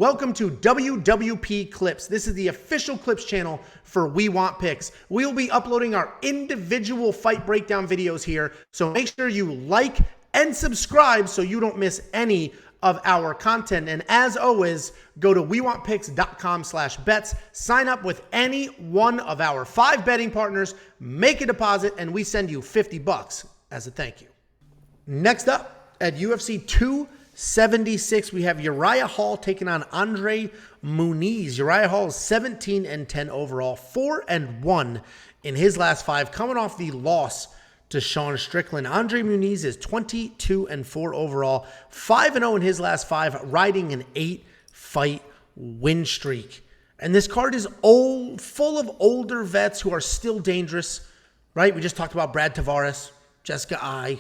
Welcome to WWP Clips. This is the official Clips channel for We Want Picks. We will be uploading our individual fight breakdown videos here, so make sure you like and subscribe so you don't miss any of our content. And as always, go to wewantpicks.com/bets, sign up with any one of our 5 betting partners, make a deposit, and we send you $50 as a thank you. Next up, at UFC 276, we have Uriah Hall taking on Andre Muniz. Uriah Hall is 17-10 overall, 4-1 in his last 5, coming off the loss to Sean Strickland. Andre Muniz is 22-4 overall, 5-0 in his last 5, riding an 8-fight win streak. And this card is full of older vets who are still dangerous, right? We just talked about Brad Tavares, Jessica Ai.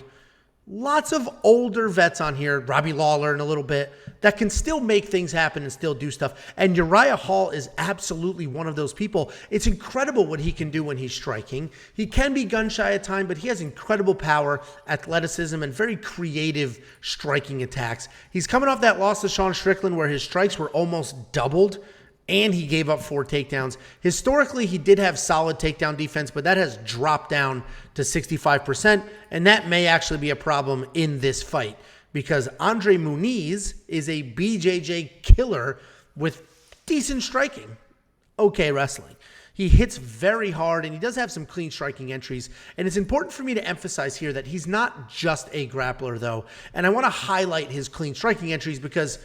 Lots of older vets on here, Robbie Lawler in a little bit, that can still make things happen and still do stuff. And Uriah Hall is absolutely one of those people. It's incredible what he can do when he's striking. He can be gun shy at times, but he has incredible power, athleticism, and very creative striking attacks. He's coming off that loss to Sean Strickland where his strikes were almost doubled, and he gave up 4 takedowns. Historically, he did have solid takedown defense, but that has dropped down to 65%, and that may actually be a problem in this fight because Andre Muniz is a BJJ killer with decent striking, okay wrestling. He hits very hard, and he does have some clean striking entries, and it's important for me to emphasize here that he's not just a grappler, though, and I want to highlight his clean striking entries because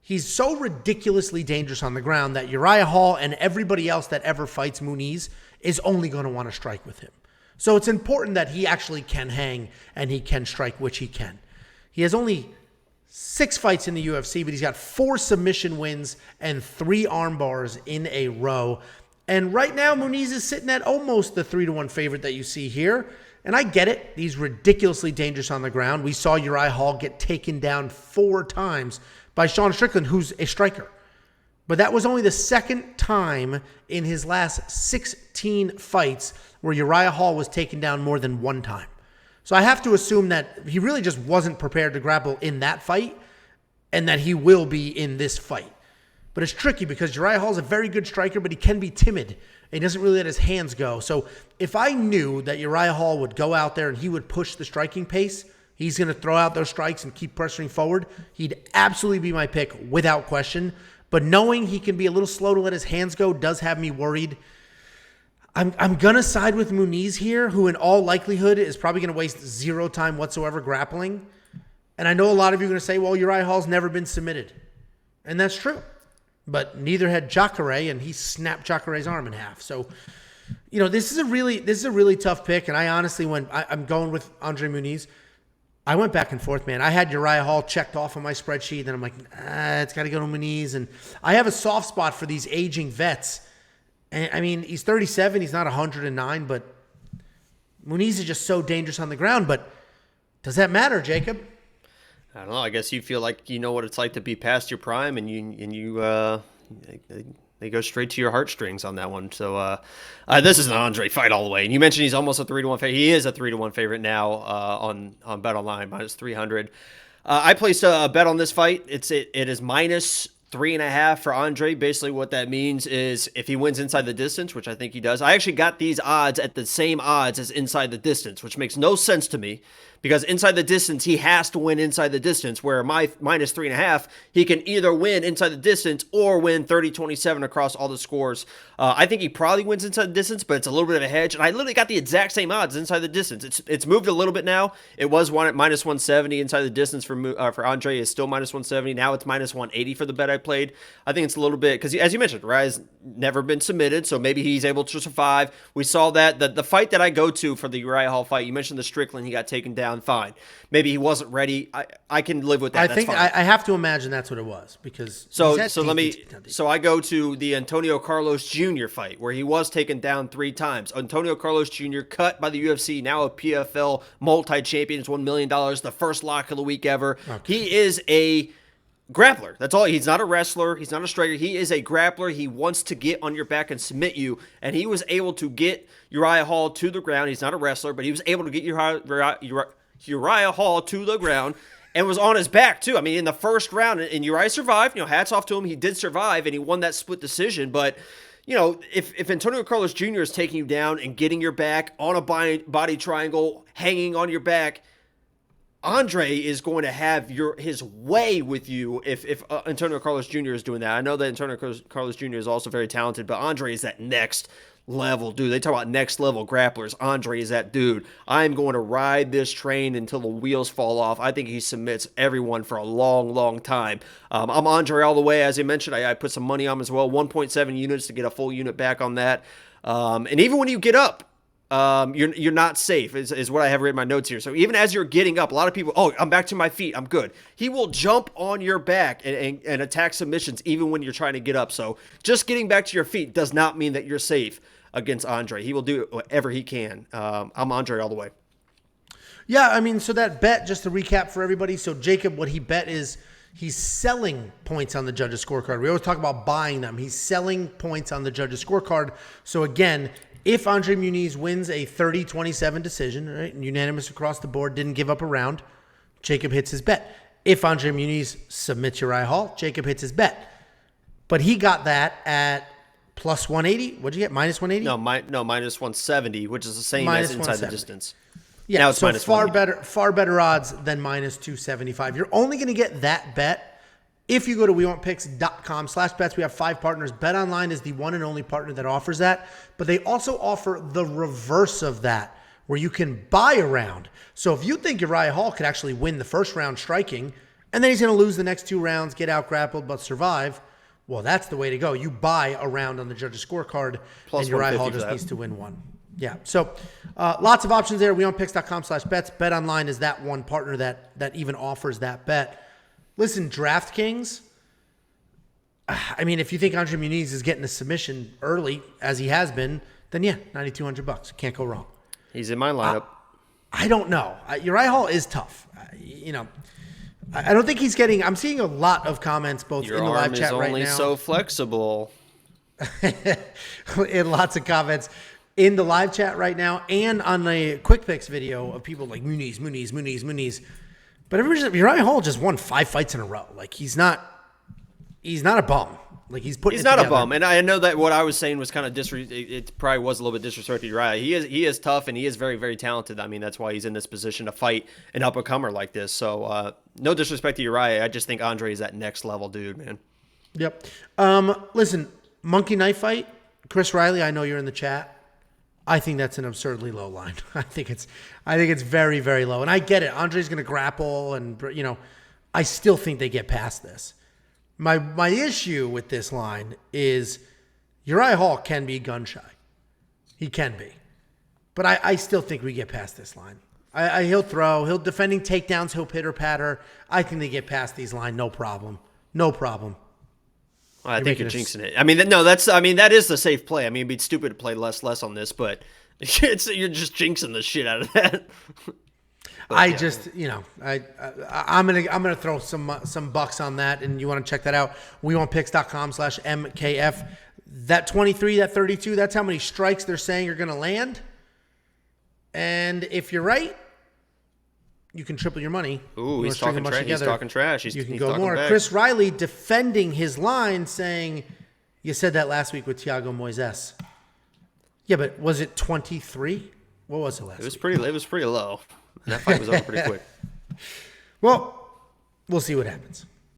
he's so ridiculously dangerous on the ground that Uriah Hall and everybody else that ever fights Muniz is only going to want to strike with him. So it's important that he actually can hang and he can strike, which he can. He has only 6 fights in the UFC, but he's got 4 submission wins and 3 arm bars in a row. And right now, Muniz is sitting at almost the 3-1 favorite that you see here. And I get it. He's ridiculously dangerous on the ground. We saw Uriah Hall get taken down 4 times by Sean Strickland, who's a striker. But that was only the second time in his last 16 fights where Uriah Hall was taken down more than 1 time. So I have to assume that he really just wasn't prepared to grapple in that fight and that he will be in this fight. But it's tricky because Uriah Hall is a very good striker, but he can be timid. He doesn't really let his hands go. So if I knew that Uriah Hall would go out there and he would push the striking pace, he's going to throw out those strikes and keep pressuring forward, he'd absolutely be my pick without question. But knowing he can be a little slow to let his hands go does have me worried. I'm going to side with Muniz here, who in all likelihood is probably going to waste 0 time whatsoever grappling. And I know a lot of you are going to say, well, Uriah Hall's never been submitted. And that's true. But neither had Jacare, and he snapped Jacare's arm in half. So, you know, this is a really tough pick. And I honestly, I'm going with Andre Muniz, I went back and forth, man. I had Uriah Hall checked off on my spreadsheet. Then I'm like, it's got to go to Muniz. And I have a soft spot for these aging vets. And I mean, he's 37. He's not 109. But Muniz is just so dangerous on the ground. But does that matter, Jacob? I don't know. I guess you feel like you know what it's like to be past your prime, and they go straight to your heartstrings on that one. So this is an Andre fight all the way. And you mentioned he's almost a 3-1 favorite. He is a 3-1 favorite now on BetOnline, minus 300. I placed a bet on this fight. It is minus 3.5 for Andre. Basically what that means is if he wins inside the distance, which I think he does. I actually got these odds at the same odds as inside the distance, which makes no sense to me. Because inside the distance, he has to win inside the distance, where my minus 3.5, he can either win inside the distance or win 30-27 across all the scores. I think he probably wins inside the distance, but it's a little bit of a hedge. And I literally got the exact same odds inside the distance. It's moved a little bit now. It was one at minus 170 inside the distance for Andre. Is still minus 170. Now it's minus 180 for the bet I played. I think it's a little bit, because as you mentioned, Uriah's never been submitted, so maybe he's able to survive. We saw that. The fight that I go to for the Uriah Hall fight, you mentioned the Strickland, he got taken down. Fine. Maybe he wasn't ready. I can live with that. I think I have to imagine that's what it was, because so I go to the Antonio Carlos Jr. fight where he was taken down 3 times. Antonio Carlos Jr. cut by the UFC, now a PFL multi-champion, $1 million, the first lock of the week ever. Okay. He is a grappler. That's all. He's not a wrestler. He's not a striker. He is a grappler. He wants to get on your back and submit you. And he was able to get Uriah Hall to the ground. He's not a wrestler, but he was able to get Uriah Hall to the ground and was on his back too. I mean, in the first round, and Uriah survived. Hats off to him. He did survive, and he won that split decision. But if Antonio Carlos Jr. is taking you down and getting your back on a body triangle, hanging on your back, Andre is going to have his way with you if Antonio Carlos Jr. is doing that. I know that Antonio Carlos Jr. is also very talented, but Andre is that next level dude. They talk about next level grapplers. Andre is that dude. I'm going to ride this train until the wheels fall off. I think he submits everyone for a long, long time. I'm Andre all the way. As I mentioned, I put some money on him as well. 1.7 units to get a full unit back on that. And even when you get up, you're not safe is what I have written in my notes here. So even as you're getting up, a lot of people, I'm back to my feet, I'm good. He will jump on your back and attack submissions even when you're trying to get up. So just getting back to your feet does not mean that you're safe against Andre. He will do whatever he can. I'm Andre all the way. Yeah, I mean, so that bet, just to recap for everybody. So Jacob, what he bet is he's selling points on the judge's scorecard. We always talk about buying them. He's selling points on the judge's scorecard. So again, if Andre Muniz wins a 30-27 decision, right, unanimous across the board, didn't give up a round, Jacob hits his bet. If Andre Muniz submits Uriah Hall, Jacob hits his bet. But he got that at plus 180. What'd you get? Minus 180? No, minus 170, which is the same as inside the distance. Yeah, now it's so minus far better odds than minus 275. You're only going to get that bet if you go to WeWantPicks.com/bets. We have 5 partners. BetOnline is the one and only partner that offers that. But they also offer the reverse of that, where you can buy a round. So if you think Uriah Hall could actually win the first round striking, and then he's going to lose the next 2 rounds, get out grappled, but survive, well, that's the way to go. You buy a round on the judge's scorecard, plus and Uriah Hall just needs to win one. Yeah, so lots of options there. WeWantPicks.com/bets. BetOnline is that one partner that even offers that bet. Listen, DraftKings, I mean, if you think Andre Muniz is getting a submission early, as he has been, then yeah, $9,200. Can't go wrong. He's in my lineup. I don't know. Uriah Hall is tough. I don't think he's getting – I'm seeing a lot of comments both in the live chat right now. Your arm is only so flexible. In lots of comments in the live chat right now and on the Quick Picks video of people like Muniz. But Uriah Hall just won 5 fights in a row. Like, he's not a bum. Like, he's not a bum. And I know that what I was saying was kind of it probably was a little bit disrespectful to Uriah. He is tough and he is very, very talented. I mean, that's why he's in this position to fight an up-and-comer like this. So no disrespect to Uriah. I just think Andre is that next level dude, man. Yep. Listen, monkey knife fight. Chris Riley, I know you're in the chat. I think that's an absurdly low line. I think it's very, very low. And I get it. Andre's going to grapple and, I still think they get past this. My issue with this line is Uriah Hall can be gun shy. He can be. But I still think we get past this line. He'll throw. He'll defending takedowns. He'll pitter patter. I think they get past these line. No problem. No problem. Well, I think you're jinxing it. I mean, that is the safe play. I mean, it'd be stupid to play less on this, but you're just jinxing the shit out of that. But, I'm gonna throw some bucks on that, and you want to check that out. WeWantPicks.com/MKF. That 23, that 32, that's how many strikes they're saying are gonna land. And if you're right, you can triple your money. Ooh, he's talking trash. He's talking trash. You can go more. Back. Chris Riley defending his line, saying, "You said that last week with Thiago Moises." Yeah, but was it 23? What was it last week? It was pretty low. That fight was over pretty quick. Well, we'll see what happens.